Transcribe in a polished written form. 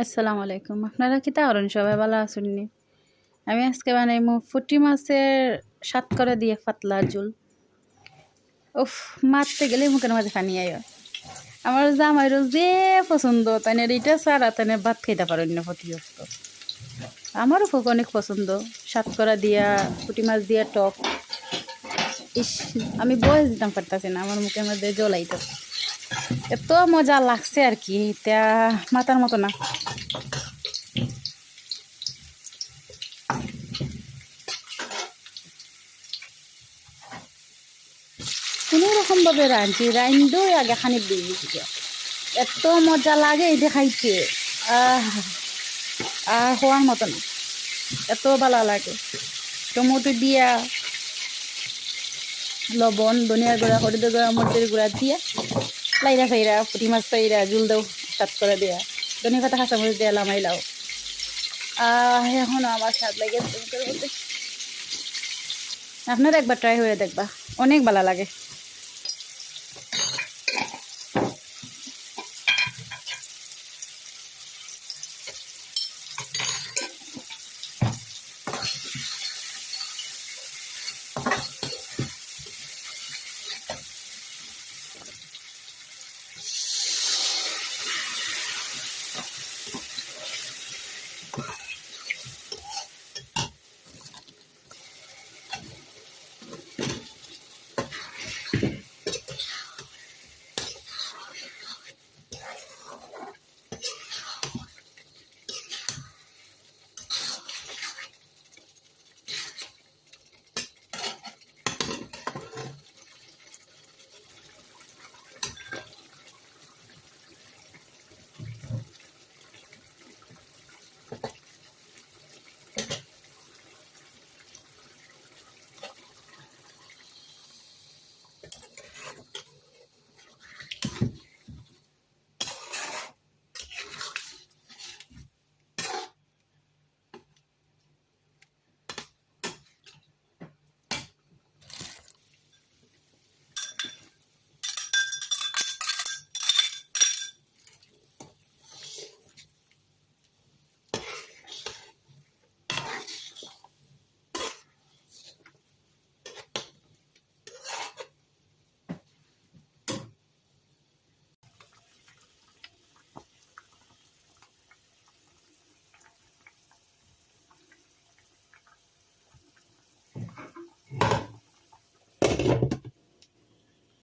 আসসালামু আলাইকুম। আপনারা কি তাহলেন সবাই ভালো আছেন নি? আমি আজকে বানাইমু পুঁটি মাছের সাতকরা দিয়ে পাতলা ঝোল। উফ, মারতে গেলে মুখের মাঝে পানি আইয়। আমার জামাইরও যে পছন্দ তাইনের এইটা ছাড়া তাইনের ভাত খাইতে পারেন না প্রতিনিয়ত। আমারও খুব অনেক পছন্দ সাতকরা দিয়া পুঁটি মাছ দিয়া টক। ইস, আমি বয়স দিতাম পারতাছি না, আমার মুখের মধ্যে জল আইতাছে। এত মজা লাগছে আর কি, তা মাথার মতো না। কোনো রকম ভাবে রাঁধছি, রাঁধতেও আগে খানিক দিয়ে দিছি। এত মজা লাগে এটা খাইতে, আহ আর হওয়ার মতো না, এত ভালো লাগে। টমেটো দিয়া লবণ, ধনিয়ার গুঁড়া, হলুদের গুঁড়া, মরিচের গুঁড়া দিয়া লাইরা ফাইরা পুঁটি মাছ চাইরা জুল দেও সাত করে দেয়া, ধনিয়া পাতা কাঁচামরিচ দিয়া লামাইলাও। এখন আমার স্বাদ লাগে। আপনারা একবার ট্রাই হয়ে দেখবা, অনেক ভালো লাগে।